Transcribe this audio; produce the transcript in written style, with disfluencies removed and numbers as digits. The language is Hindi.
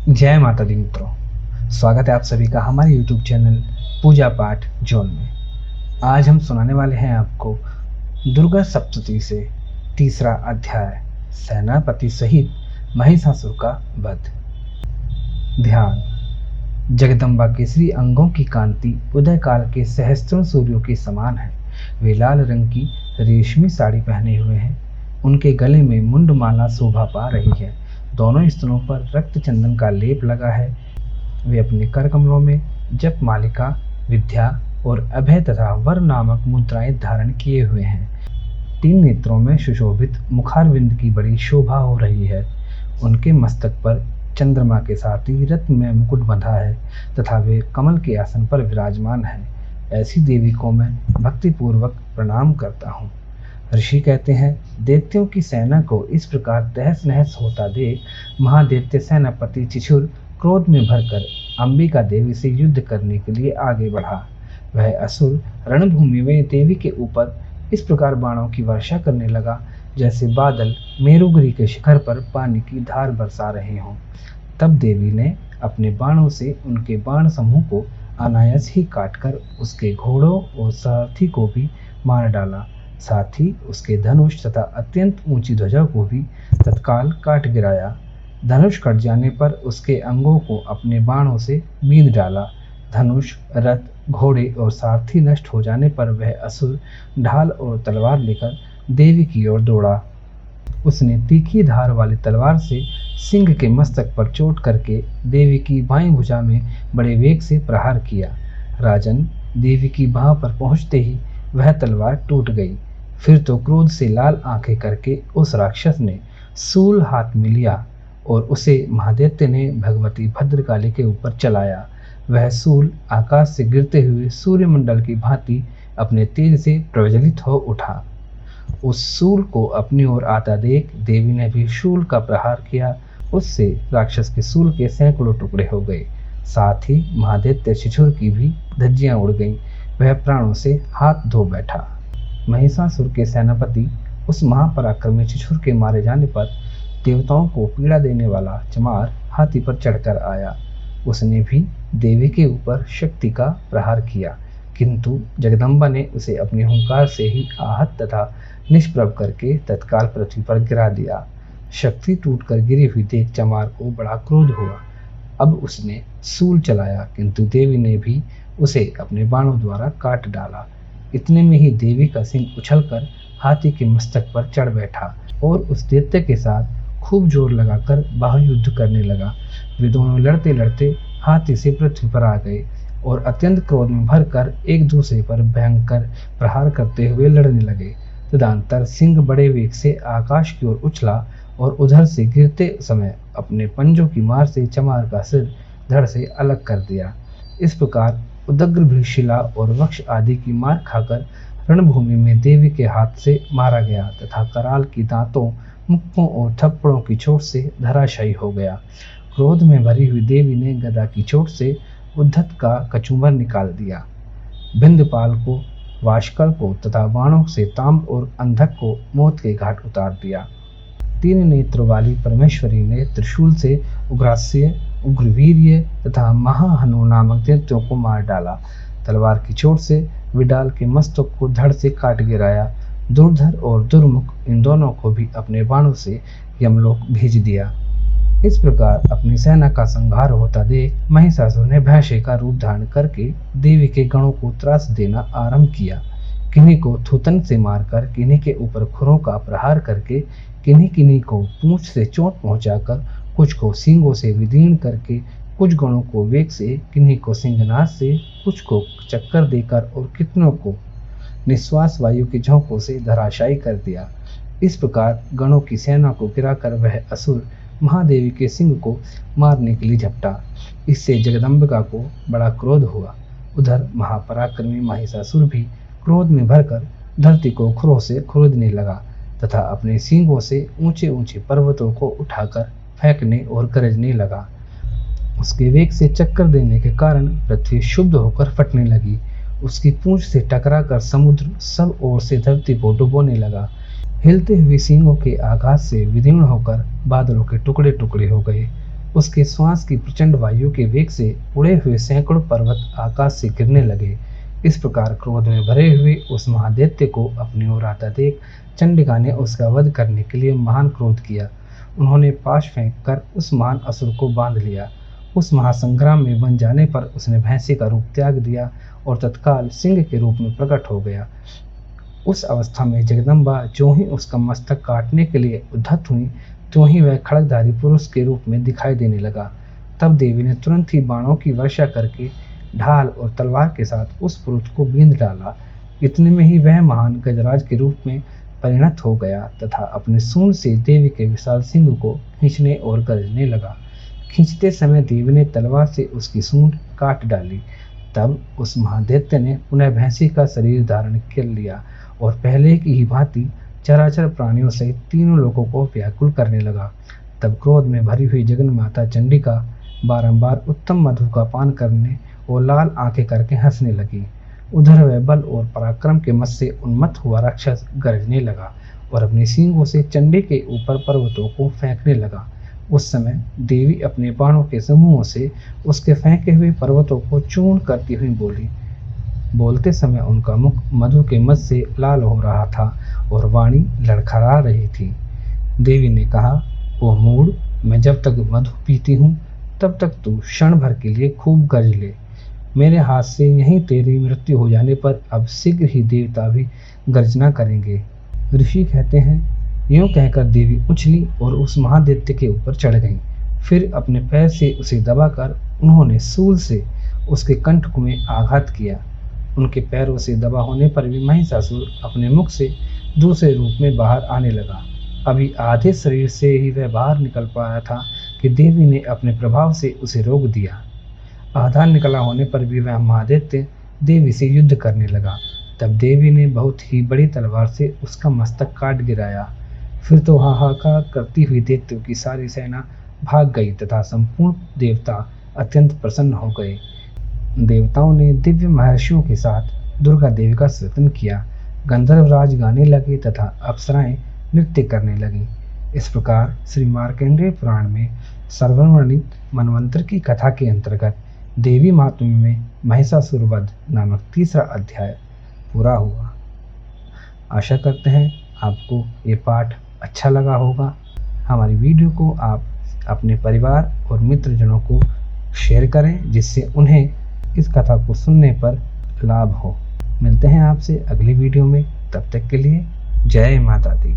जय माता दी मित्रों, स्वागत है आप सभी का हमारे YouTube चैनल पूजा पाठ जोन में। आज हम सुनाने वाले हैं आपको दुर्गा सप्तशती से तीसरा अध्याय सेनापति सहित महिषासुर का वध। ध्यान। जगदम्बा के श्री अंगों की कांति उदय काल के सहस्त्रों सूर्यों के समान है। वे लाल रंग की रेशमी साड़ी पहने हुए हैं। उनके गले में मुंडमाला शोभा पा रही है। दोनों स्तनों पर रक्त चंदन का लेप लगा है। वे अपने कर कमलों में जप मालिका, विद्या और अभय तथा वर नामक मुद्राएं धारण किए हुए हैं। 3 नेत्रों में सुशोभित मुखारविंद की बड़ी शोभा हो रही है। उनके मस्तक पर चंद्रमा के साथ ही रत्न में मुकुट बंधा है तथा वे कमल के आसन पर विराजमान है। ऐसी देवी को मैं भक्तिपूर्वक प्रणाम करता हूँ। ऋषि कहते हैं, दैत्यों की सेना को इस प्रकार तहस नहस होता देख महादैत्य सेनापति चिछुर क्रोध में भरकर अंबिका देवी से युद्ध करने के लिए आगे बढ़ा। वह असुर रणभूमि में देवी के ऊपर इस प्रकार बाणों की वर्षा करने लगा जैसे बादल मेरुगिरी के शिखर पर पानी की धार बरसा रहे हों। तब देवी ने अपने बाणों से उनके बाण समूह को अनायास ही काटकर उसके घोड़ों और सारथी को भी मार डाला। साथ ही उसके धनुष तथा अत्यंत ऊंची ध्वजा को भी तत्काल काट गिराया। धनुष कट जाने पर उसके अंगों को अपने बाणों से बींध डाला। धनुष, रथ, घोड़े और सारथी नष्ट हो जाने पर वह असुर ढाल और तलवार लेकर देवी की ओर दौड़ा। उसने तीखी धार वाली तलवार से सिंह के मस्तक पर चोट करके देवी की बाईं भुजा में बड़े वेग से प्रहार किया। राजन, देवी की बाह पर पहुंचते ही वह तलवार टूट गई। फिर तो क्रोध से लाल आंखें करके उस राक्षस ने सूल हाथ में लिया और उसे महादैत्य ने भगवती भद्रकाली के ऊपर चलाया। वह सूल आकाश से गिरते हुए सूर्यमंडल की भांति अपने तेज से प्रज्वलित हो उठा। उस सूल को अपनी ओर आता देख देवी ने भी शूल का प्रहार किया। उससे राक्षस के सूल के सैकड़ों टुकड़े हो गए। साथ ही महादैत्य चिछुर की भी धज्जियां उड़ गईं। वह प्राणों से हाथ धो बैठा। महिषासुर के सेनापति उस महापराक्रमी चिछुर के मारे जाने पर देवताओं को पीड़ा देने वाला चमार हाथी पर चढ़कर आया। उसने भी देवी के ऊपर शक्ति का प्रहार किया, किंतु जगदम्बा ने उसे अपनी हुंकार से ही आहत तथा निष्प्रभ करके तत्काल पृथ्वी पर गिरा दिया। शक्ति टूटकर गिरी हुई देख चमार को बड़ा क्रोध हुआ। अब उसने सूल चलाया, किंतु देवी ने भी उसे अपने बाणों द्वारा काट डाला। इतने में ही देवी का सिंह उछलकर हाथी के मस्तक पर चढ़ बैठा और उस दैत्य के साथ खूब जोर लगाकर बाहुयुद्ध करने लगा। वे दोनों लड़ते लड़ते हाथी से पृथ्वी पर आ गए और अत्यंत क्रोध में भरकर एक दूसरे पर भयंकर प्रहार करते हुए लड़ने लगे। तदंतर सिंह बड़े वेग से आकाश की ओर उछला और उधर से गिरते समय अपने पंजों की मार से चमार का सिर धड़ से अलग कर दिया। इस प्रकार उदग्र भी शिला और वृक्ष आदि की मार खाकर रणभूमि में देवी के हाथ से मारा गया तथा कराल की दांतों, मुक्कों और थप्पड़ों की चोट से धराशायी हो गया। क्रोध में भरी हुई देवी ने गदा की चोट से उद्धत का कचूमर निकाल दिया। बिंदपाल को, वाशकल को तथा बाणों से ताम्र और अंधक को मौत के घाट उतार दिया। 3 नेत्र वाली परमेश्वरी ने त्रिशूल से उग्रास्य, उग्रवीर्य तथा महाहनु नामक दैत्यों को मार डाला। तलवार की चोट से विडाल के मस्तक को धड़ से काट गिराया। दुर्धर और दुर्मुख इन दोनों को भी अपने बाणों से यमलोक भेज दिया। इस प्रकार अपनी सेना का संहार होता देख महिषासुर ने भैंसे का रूप धारण करके देवी के गणों को त्रास देना आरंभ किया। किन्हीं को थूतन से मारकर, किन्हीं के ऊपर खुरों का प्रहार करके, किन्हीं किन्हीं को पूंछ से चोट पहुंचाकर, कुछ को सींगों से विदीर्ण करके, कुछ गणों को वेग से, किन्हीं को सिंहनाद से, कुछ को चक्कर देकर और कितनों को निश्वास वायु के झोंकों से धराशायी कर दिया। इस प्रकार गणों की सेना को गिराकर वह असुर महादेवी के सिंह को मारने के लिए झपटा। इससे जगदम्बिका को बड़ा क्रोध हुआ। उधर महापराक्रमी महिषासुर भी क्रोध में भरकर धरती को खुरों से खुरदने लगा तथा अपने सींगों से ऊंचे ऊंचे पर्वतों को उठाकर फेंकने और गरजने लगा। उसके वेग से चक्कर देने के कारण पृथ्वी शुद्ध होकर फटने लगी। उसकी पूंछ से टकराकर समुद्र सब ओर से धरती को डुबोने लगा। हिलते हुए सींगों के आघात से विदीर्ण होकर बादलों के टुकड़े टुकड़े हो गए। उसके श्वास की प्रचंड वायु के वेग से उड़े हुए सैकड़ों पर्वत आकाश से गिरने लगे। इस प्रकार क्रोध में भरे हुए उस महादैत्य को अपनी ओर आता देख चंडिका ने उसका वध करने के लिए महान क्रोध किया। उन्होंने पाश फेंक कर उस महान असुर को बांध लिया। उस महासंग्राम में बन जाने पर उसने भैंसे का रूप त्याग दिया और तत्काल सिंह के रूप में प्रकट हो गया। उस अवस्था में जगदम्बा जो ही उसका मस्तक काटने के लिए उद्धत हुई, त्यों ही वह खड़गधारी पुरुष के रूप में दिखाई देने लगा। तब देवी ने तुरंत ही बाणों की वर्षा करके ढाल और तलवार के साथ उस पुरुष को बींध डाला। इतने में ही वह महान गजराज के रूप में परिणत हो गया तथा अपने सूंड से देवी के विशाल सिंह को खींचने और गरजने लगा। खींचते समय देवी ने तलवार से उसकी सूंड काट डाली। तब उस महादैत्य ने पुनः भैंसी का शरीर धारण कर लिया और पहले की ही भांति चराचर प्राणियों सहित तीनों लोगों को व्याकुल करने लगा। तब क्रोध में भरी हुई जगन माता चंडिका बारंबार उत्तम मधु का पान करने और लाल आंखें करके हंसने लगी। उधर वह बल और पराक्रम के मद से उन्मत्त हुआ राक्षस गरजने लगा और अपने सींगों से चंडी के ऊपर पर्वतों को फेंकने लगा। उस समय देवी अपने बाणों के समूहों से उसके फेंके हुए पर्वतों को चूर्ण करती हुई बोली। बोलते समय उनका मुख मधु के मद से लाल हो रहा था और वाणी लड़खड़ा रही थी। देवी ने कहा, ओ मूढ़, मैं जब तक मधु पीती हूँ तब तक तू क्षण भर के लिए खूब गरज ले। मेरे हाथ से यहीं तेरी मृत्यु हो जाने पर अब शीघ्र ही देवता भी गर्जना करेंगे। ऋषि कहते हैं, यूं कहकर देवी उछली और उस महादैत्य के ऊपर चढ़ गई। फिर अपने पैर से उसे दबाकर उन्होंने सूल से उसके कंठ में आघात किया। उनके पैरों से दबा होने पर भी महिषासुर अपने मुख से दूसरे रूप में बाहर आने लगा। अभी आधे शरीर से ही वह बाहर निकल पाया था कि देवी ने अपने प्रभाव से उसे रोक दिया। आधा निकला होने पर भी वह महादैत्य देवी से युद्ध करने लगा। तब देवी ने बहुत ही बड़ी तलवार से उसका मस्तक काट गिराया। फिर तो हाहाकार करती हुई दैत्यों की सारी सेना भाग गई तथा संपूर्ण देवता अत्यंत प्रसन्न हो गए। देवताओं ने दिव्य महर्षियों के साथ दुर्गा देवी का स्तुति किया। गंधर्वराज गाने लगे तथा अप्सराएं नृत्य करने लगी। इस प्रकार श्री मार्कंडेय पुराण में सर्ववर्णित मनवंतर की कथा के अंतर्गत देवी महात्म्य में महिषासुर वध नामक तीसरा अध्याय पूरा हुआ। आशा करते हैं आपको ये पाठ अच्छा लगा होगा। हमारी वीडियो को आप अपने परिवार और मित्रजनों को शेयर करें जिससे उन्हें इस कथा को सुनने पर लाभ हो। मिलते हैं आपसे अगली वीडियो में, तब तक के लिए जय माता दी।